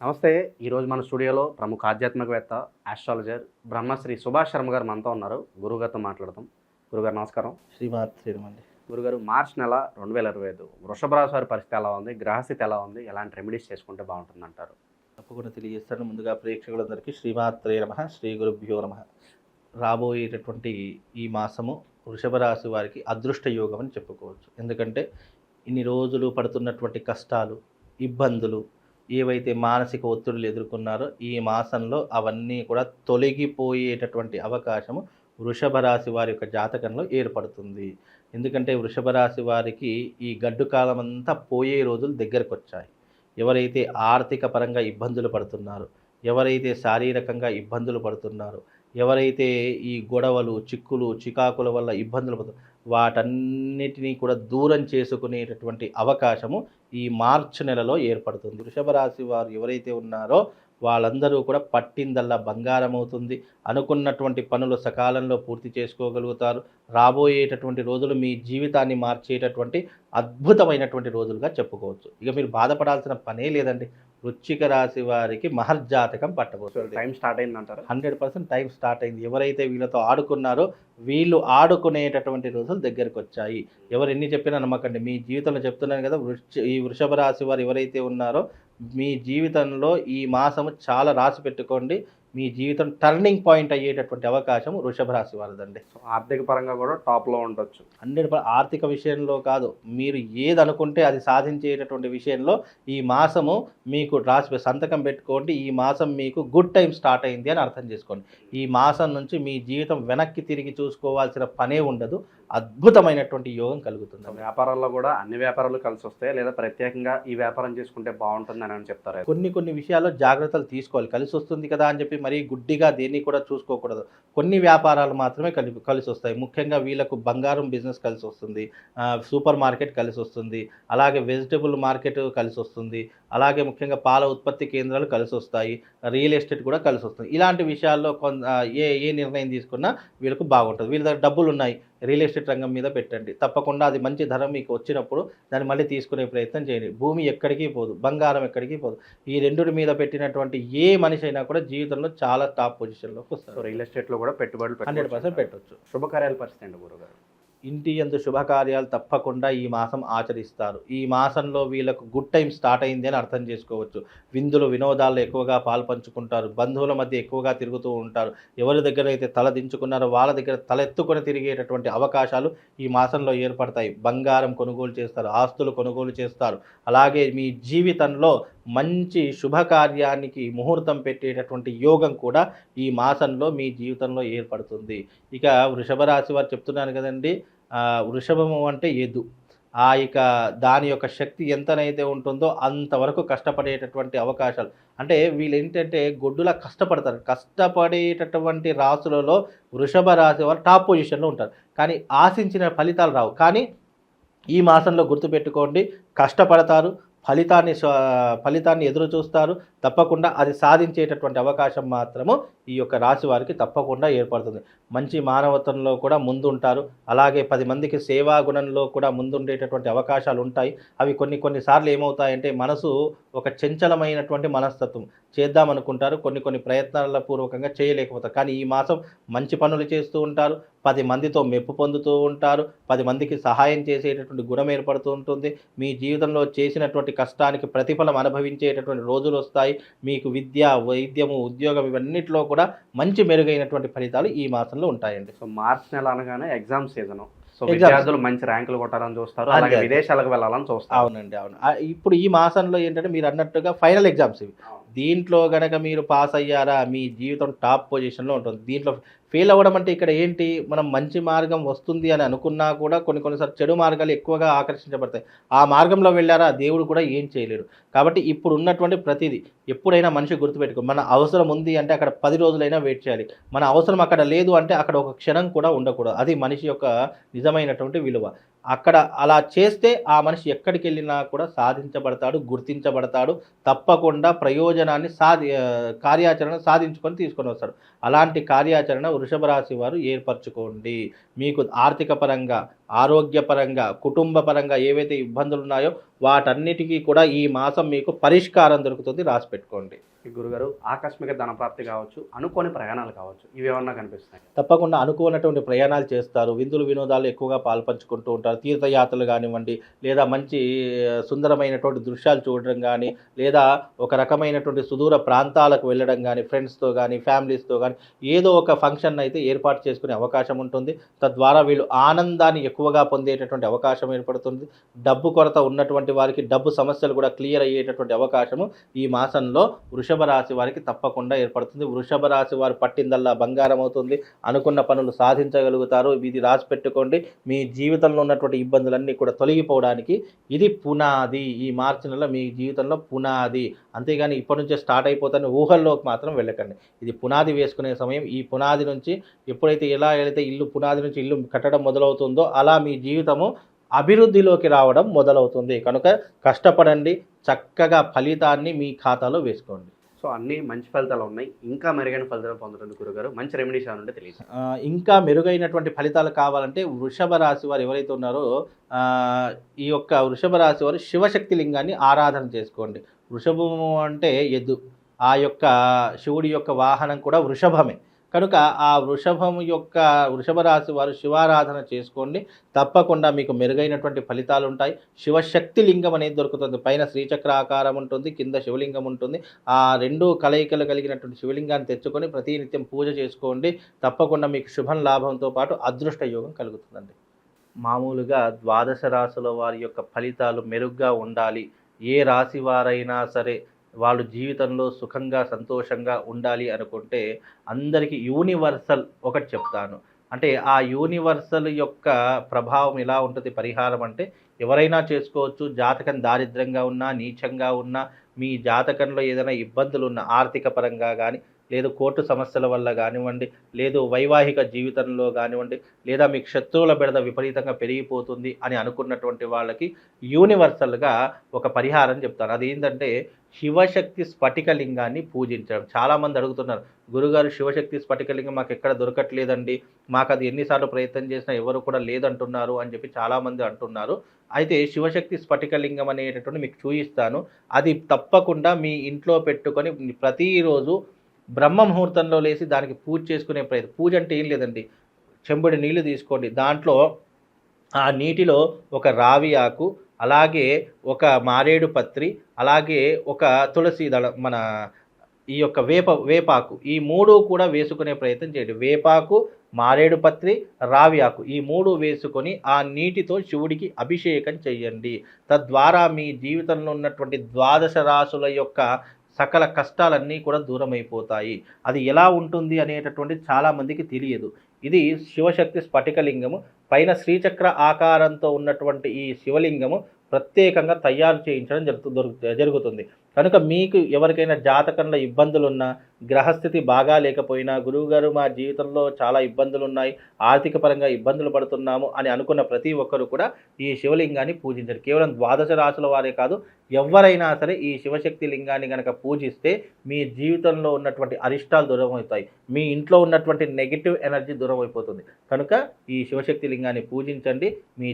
నమస్తే. ఈరోజు మన స్టూడియోలో ప్రముఖ ఆధ్యాత్మికవేత్త, ఆస్ట్రాలజర్ బ్రహ్మశ్రీ సుభాష్ శర్మ గారు మనతో ఉన్నారు. గురువుగారితో మాట్లాడదాం. గురుగారు నమస్కారం. శ్రీమాత్రేనమండి. గురుగారు, మార్చ్ నెల 2025 వృషభ రాశి వారి పరిస్థితి ఎలా ఉంది? గ్రహస్థితి ఎలా ఉంది? ఎలాంటి రెమెడీస్ చేసుకుంటే బాగుంటుందంటారు? తప్పకుండా తెలియజేస్తాను. ముందుగా ప్రేక్షకులందరికీ శ్రీమాత్రే నమః, శ్రీ గురుభ్యో నమః. రాబోయేటటువంటి ఈ మాసము వృషభ రాశి వారికి అదృష్ట యోగం అని చెప్పుకోవచ్చు. ఎందుకంటే ఇన్ని రోజులు పడుతున్నటువంటి కష్టాలు, ఇబ్బందులు, ఏవైతే మానసిక ఒత్తిడులు ఎదుర్కొన్నారో ఈ మాసంలో అవన్నీ కూడా తొలగిపోయేటటువంటి అవకాశము వృషభ రాశి వారి యొక్క జాతకంలో ఏర్పడుతుంది. ఎందుకంటే వృషభ రాశి వారికి ఈ గడ్డు కాలం అంతా పోయే రోజులు దగ్గరకు వచ్చాయి. ఎవరైతే ఆర్థిక పరంగా ఇబ్బందులు పడుతున్నారో, ఎవరైతే శారీరకంగా ఇబ్బందులు పడుతున్నారో, ఎవరైతే ఈ గొడవలు, చిక్కులు, చికాకుల వల్ల ఇబ్బందులు వాటన్నిటినీ కూడా దూరం చేసుకునేటటువంటి అవకాశము ఈ మార్చి నెలలో ఏర్పడుతుంది. వృషభ రాశి వారు ఎవరైతే ఉన్నారో వాళ్ళందరూ కూడా పట్టిందల్లా బంగారం అవుతుంది. అనుకున్నటువంటి పనులు సకాలంలో పూర్తి చేసుకోగలుగుతారు. రాబోయేటటువంటి రోజులు మీ జీవితాన్ని మార్చేటటువంటి అద్భుతమైనటువంటి రోజులుగా చెప్పుకోవచ్చు. ఇక మీరు బాధపడాల్సిన పనే లేదండి. వృశ్చిక రాశి వారికి మహర్జాతకం పట్టబోతుంది. టైం స్టార్ట్ అయిందంటారు? 100% టైం స్టార్ట్ అయింది. ఎవరైతే వీళ్ళతో ఆడుకున్నారో వీళ్ళు ఆడుకునేటటువంటి రోజులు దగ్గరకు వచ్చాయి. ఎవరు ఎన్ని చెప్పినా నమ్మకండి. మీ జీవితంలో చెప్తున్నాను కదా, ఈ వృషభ రాశి వారు ఎవరైతే ఉన్నారో మీ జీవితంలో ఈ మాసము చాలా రాసి పెట్టుకోండి. మీ జీవితం టర్నింగ్ పాయింట్ అయ్యేటటువంటి అవకాశం వృషభ రాశి వారిదండి. ఆర్థిక పరంగా కూడా టాప్లో ఉండొచ్చు. 100% ఆర్థిక విషయంలో కాదు, మీరు ఏది అనుకుంటే అది సాధించేటటువంటి విషయంలో ఈ మాసము మీకు రాసి సంతకం పెట్టుకోండి. ఈ మాసం మీకు గుడ్ టైం స్టార్ట్ అయింది అని అర్థం చేసుకోండి. ఈ మాసం నుంచి మీ జీవితం వెనక్కి తిరిగి చూసుకోవాల్సిన పనే ఉండదు. అద్భుతమైనటువంటి యోగం కలుగుతుంది. వ్యాపారాల్లో కూడా అన్ని వ్యాపారాలు కలిసి వస్తాయి, లేదా ప్రత్యేకంగా ఈ వ్యాపారం చేసుకుంటే బాగుంటుంది అని చెప్తారు? కొన్ని విషయాల్లో జాగ్రత్తలు తీసుకోవాలి. కలిసి వస్తుంది కదా అని చెప్పి మరీ గుడ్డిగా దేన్ని కూడా చూసుకోకూడదు. కొన్ని వ్యాపారాలు మాత్రమే కలిసి వస్తాయి. ముఖ్యంగా వీళ్ళకు బంగారం బిజినెస్ కలిసి వస్తుంది, సూపర్ మార్కెట్ కలిసి వస్తుంది, అలాగే వెజిటబుల్ మార్కెట్ కలిసి వస్తుంది, అలాగే ముఖ్యంగా పాల ఉత్పత్తి కేంద్రాలు కలిసి వస్తాయి, రియల్ ఎస్టేట్ కూడా కలిసి వస్తుంది. ఇలాంటి విషయాల్లో ఏ నిర్ణయం తీసుకున్నా వీళ్ళకు బాగుంటుంది. వీళ్ళ దగ్గర డబ్బులు ఉన్నాయి, రియల్ ఎస్టేట్ రంగం మీద పెట్టండి. తప్పకుండా అది మంచి ధర మీకు వచ్చినప్పుడు దాన్ని మళ్ళీ తీసుకునే ప్రయత్నం చేయండి. భూమి ఎక్కడికి పోదు, బంగారం ఎక్కడికి పోదు. ఈ రెండుటి మీద పెట్టినటువంటి ఏ మనిషి అయినా కూడా జీవితంలో చాలా టాప్ పొజిషన్లోకి వస్తారు. రియల్ ఎస్టేట్లో కూడా పెట్టుబడులు 100% పెట్టవచ్చు. శుభకార్యాల పరిస్థితి అండి గురుగారు? ఇంటి యందు శుభకార్యాలు తప్పకుండా ఈ మాసం ఆచరిస్తారు. ఈ మాసంలో వీళ్ళకు గుడ్ టైం స్టార్ట్ అయింది అని అర్థం చేసుకోవచ్చు. విందులు వినోదాల్లో ఎక్కువగా పాల్పంచుకుంటారు. బంధువుల మధ్య ఎక్కువగా తిరుగుతూ ఉంటారు. ఎవరి దగ్గర అయితే తల దించుకున్నారో వాళ్ళ దగ్గర తలెత్తుకొని తిరిగేటటువంటి అవకాశాలు ఈ మాసంలో ఏర్పడతాయి. బంగారం కొనుగోలు చేస్తారు, ఆస్తులు కొనుగోలు చేస్తారు. అలాగే మీ జీవితంలో మంచి శుభకార్యానికి ముహూర్తం పెట్టేటటువంటి యోగం కూడా ఈ మాసంలో మీ జీవితంలో ఏర్పడుతుంది. ఇక వృషభ రాశి వారు చెప్తున్నాను కదండి, వృషభము అంటే ఎద్దు. ఇక దాని యొక్క శక్తి ఎంతనైతే ఉంటుందో అంతవరకు కష్టపడేటటువంటి అవకాశాలు. అంటే వీళ్ళు ఏంటంటే గొడ్డులా కష్టపడతారు. కష్టపడేటటువంటి రాశులలో వృషభ రాశి వారు టాప్ పొజిషన్లో ఉంటారు. కానీ ఆశించిన ఫలితాలు రావు. కానీ ఈ మాసంలో గుర్తుపెట్టుకోండి, కష్టపడతారు, ఫలితాన్ని ఎదురు చూస్తారు. తప్పకుండా అది సాధించేటటువంటి అవకాశం మాత్రము ఈ యొక్క రాశి వారికి తప్పకుండా ఏర్పడుతుంది. మంచి మానవత్వంలో కూడా ముందుంటారు. అలాగే 10 మందికి సేవా గుణంలో కూడా ముందుండేటటువంటి అవకాశాలు ఉంటాయి. అవి కొన్నిసార్లు ఏమవుతాయంటే మనసు ఒక చంచలమైనటువంటి మనస్తత్వం. చేద్దామనుకుంటారు, కొన్ని ప్రయత్నాల పూర్వకంగా చేయలేకపోతారు. కానీ ఈ మాసం మంచి పనులు చేస్తూ ఉంటారు, 10 మందితో మెప్పు పొందుతూ ఉంటారు, 10 మందికి సహాయం చేసేటటువంటి గుణం ఏర్పడుతూ ఉంటుంది. మీ జీవితంలో చేసినటువంటి కష్టానికి ప్రతిఫలం అనుభవించేటటువంటి రోజులు వస్తాయి. మీకు విద్య, వైద్యము, ఉద్యోగం ఇవన్నిటిలో కూడా మంచి మెరుగైనటువంటి ఫలితాలు ఈ మాసంలో ఉంటాయండి. సో మార్చ్ నెల అనగానే ఎగ్జామ్ సీజన్. సో విద్యార్థులు మంచి ర్యాంకులు కొట్టాలని చూస్తారు, అలాగే విదేశాలకు వెళ్ళాలని చూస్తారు. అవునండి, అవును. ఇప్పుడు ఈ మాసంలో ఏంటంటే మీరు అన్నట్టుగా ఫైనల్ ఎగ్జామ్స్ ఇవి. దీంట్లో కనుక మీరు పాస్ అయ్యారా మీ జీవితం టాప్ పొజిషన్లో ఉంటుంది. దీంట్లో ఫెయిల్ అవ్వడం అంటే ఇక్కడ ఏంటి, మనం మంచి మార్గం వస్తుంది అని అనుకున్నా కూడా కొన్నిసార్లు చెడు మార్గాలు ఎక్కువగా ఆకర్షించబడతాయి. ఆ మార్గంలో వెళ్ళారా దేవుడు కూడా ఏం చేయలేడు. కాబట్టి ఇప్పుడు ఉన్నటువంటి ప్రతిదీ ఎప్పుడైనా మనిషి గుర్తుపెట్టుకో, మన అవసరం ఉంది అంటే అక్కడ 10 రోజులైనా వెయిట్ చేయాలి. మన అవసరం అక్కడ లేదు అంటే అక్కడ ఒక క్షణం కూడా ఉండకూడదు. అది మనిషి యొక్క నిజమైనటువంటి విలువ. అక్కడ అలా చేస్తే ఆ మనిషి ఎక్కడికి వెళ్ళినా కూడా సాధించబడతాడు, గుర్తించబడతాడు. తప్పకుండా ప్రయోజనాన్ని కార్యాచరణ సాధించుకొని తీసుకొని వస్తాడు. అలాంటి కార్యాచరణ వృషభ రాశి వారు ఏర్పరచుకోండి. మీకు ఆర్థిక పరంగా, ఆరోగ్యపరంగా, కుటుంబ పరంగా ఏవైతే ఇబ్బందులు ఉన్నాయో వాటన్నిటికీ కూడా ఈ మాసం మీకు పరిష్కారం దొరుకుతుంది. రాసి పెట్టుకోండి. గురుగారు, ఆకస్మిక ధనప్రాప్తి కావచ్చు, అనుకోని ప్రయాణాలు కావచ్చు, ఇవి ఏమన్నా కనిపిస్తున్నాయి? తప్పకుండా అనుకోనటువంటి ప్రయాణాలు చేస్తారు. విందులు వినోదాలు ఎక్కువగా పాల్పంచుకుంటూ ఉంటారు. తీర్థయాత్రలు కానివ్వండి, లేదా మంచి సుందరమైనటువంటి దృశ్యాలు చూడడం కానీ, లేదా ఒక రకమైనటువంటి సుదూర ప్రాంతాలకు వెళ్ళడం కానీ, ఫ్రెండ్స్తో కానీ, ఫ్యామిలీస్తో కానీ ఏదో ఒక ఫంక్షన్ అయితే ఏర్పాటు చేసుకునే అవకాశం ఉంటుంది. తద్వారా వీళ్ళు ఆనందాన్ని ఎక్కువగా పొందేటటువంటి అవకాశం ఏర్పడుతుంది. డబ్బు కొరత ఉన్నటువంటి వారికి డబ్బు సమస్యలు కూడా క్లియర్ అయ్యేటటువంటి అవకాశము ఈ మాసంలో వృషభ రాశి వారికి తప్పకుండా ఏర్పడుతుంది. వృషభ రాశి వారు పట్టిందల్లా బంగారం అవుతుంది. అనుకున్న పనులు సాధించగలుగుతారు. ఇది రాసి పెట్టుకోండి. మీ జీవితంలో ఉన్నటువంటి ఇబ్బందులన్నీ కూడా తొలగిపోవడానికి ఇది పునాది. ఈ మార్చి నెల మీ జీవితంలో పునాది. అంతేగాని ఇప్పటి నుంచే స్టార్ట్ అయిపోతాను ఊహల్లోకి మాత్రం వెళ్ళకండి. ఇది పునాది వేసుకునే సమయం. ఈ పునాది నుంచి ఎప్పుడైతే ఎలా అయితే పునాది నుంచి ఇల్లు కట్టడం మొదలవుతుందో అలా మీ జీవితము అభివృద్ధిలోకి రావడం మొదలవుతుంది. కనుక కష్టపడండి. చక్కగా ఫలితాన్ని మీ ఖాతాలో వేసుకోండి. సో అన్నీ మంచి ఫలితాలు ఉన్నాయి. ఇంకా మెరుగైన ఫలితాలు పొందడానికి గురుగారు మంచి రెమెడీస్ ఏమైనా ఉంటే తెలియదు. ఇంకా మెరుగైనటువంటి ఫలితాలు కావాలంటే వృషభ రాశి వారు ఎవరైతే ఉన్నారో ఈ యొక్క వృషభ రాశి వారు శివశక్తి లింగాన్ని ఆరాధన చేసుకోండి. వృషభము అంటే ఎద్దు. ఆ యొక్క శివుడి యొక్క వాహనం కూడా వృషభమే. కనుక ఆ వృషభ రాశి వారు శివారాధన చేసుకోండి. తప్పకుండా మీకు మెరుగైనటువంటి ఫలితాలు ఉంటాయి. శివశక్తి లింగం అనేది దొరుకుతుంది. పైన శ్రీచక్ర ఆకారం ఉంటుంది, కింద శివలింగం ఉంటుంది. ఆ రెండు కలయికలు కలిగినటువంటి శివలింగాన్ని తెచ్చుకొని ప్రతినిత్యం పూజ చేసుకోండి. తప్పకుండా మీకు శుభం లాభంతో పాటు అదృష్ట యోగం కలుగుతుందండి. మామూలుగా ద్వాదశ రాశుల వారి యొక్క ఫలితాలు మెరుగ్గా ఉండాలి, ఏ రాశి వారైనా సరే వాళ్ళు జీవితంలో సుఖంగా సంతోషంగా ఉండాలి అనుకుంటే అందరికీ యూనివర్సల్ ఒకటి చెప్తాను. అంటే ఆ యూనివర్సల్ యొక్క ప్రభావం ఎలా ఉంటుంది పరిహారం అంటే ఎవరైనా చేసుకోవచ్చు. జాతకం దారిద్ర్యంగా ఉన్నా, నీచంగా ఉన్నా, మీ జాతకంలో ఏదైనా ఇబ్బందులు ఉన్న ఆర్థిక పరంగా కానీ, లేదు కోర్టు సమస్యల వల్ల కానివ్వండి, లేదు వైవాహిక జీవితంలో కానివ్వండి, లేదా మీకు శత్రువుల బెడద విపరీతంగా పెరిగిపోతుంది అని అనుకున్నటువంటి వాళ్ళకి యూనివర్సల్గా ఒక పరిహారం చెప్తాను. అదేంటంటే శివశక్తి స్ఫటికలింగాన్ని పూజించడం. చాలామంది అడుగుతున్నారు, గురుగారు శివశక్తి స్ఫటికలింగం మాకు ఎక్కడ దొరకట్లేదండి, మాకు అది ఎన్నిసార్లు ప్రయత్నం చేసినా ఎవరు కూడా లేదంటున్నారు అని చెప్పి చాలామంది అంటున్నారు. అయితే శివశక్తి స్ఫటికలింగం అనేటటువంటి మీకు చూపిస్తాను. అది తప్పకుండా మీ ఇంట్లో పెట్టుకొని ప్రతిరోజు బ్రహ్మ ముహూర్తంలో లేచి దానికి పూజ చేసుకునే ప్రయత్నం. పూజ అంటే ఏం లేదండి, చెంబుడి నీళ్లు తీసుకోండి. దాంట్లో ఆ నీటిలో ఒక రావి ఆకు, అలాగే ఒక మారేడు పత్రి, అలాగే ఒక తులసి దళం, మన ఈ యొక్క వేపాకు, ఈ మూడు కూడా వేసుకునే ప్రయత్నం చేయండి. వేపాకు, మారేడు పత్రి, రావి ఆకు, ఈ మూడు వేసుకొని ఆ నీటితో శివుడికి అభిషేకం చేయండి. తద్వారా మీ జీవితంలో ఉన్నటువంటి ద్వాదశ రాశుల యొక్క సకల కష్టాలన్నీ కూడా దూరం అయిపోతాయి. అది ఎలా ఉంటుంది అనేటటువంటి చాలామందికి తెలియదు. ఇది శివశక్తి స్ఫటికలింగము. పైన శ్రీచక్ర ఆకారంతో ఉన్నటువంటి ఈ శివలింగము ప్రత్యేకంగా తయారు చేయించడం జరుగుతుంది. కనుక మీకు ఎవరికైనా జాతకంలో ఇబ్బందులున్నా, గ్రహస్థితి బాగా లేకపోయినా, గురువుగారు మా జీవితంలో చాలా ఇబ్బందులు ఉన్నాయి, ఆర్థిక పరంగా ఇబ్బందులు పడుతున్నాము అని అనుకున్న ప్రతి ఒక్కరు కూడా ఈ శివలింగాన్ని పూజించరు. కేవలం ద్వాదశ రాశుల వారే కాదు, ఎవరైనా సరే ఈ శివశక్తి లింగాన్ని కనుక పూజిస్తే మీ జీవితంలో ఉన్నటువంటి అరిష్టాలు దూరం అవుతాయి. మీ ఇంట్లో ఉన్నటువంటి నెగిటివ్ ఎనర్జీ దూరం అయిపోతుంది. కనుక ఈ శివశక్తి లింగాన్ని పూజించండి. మీ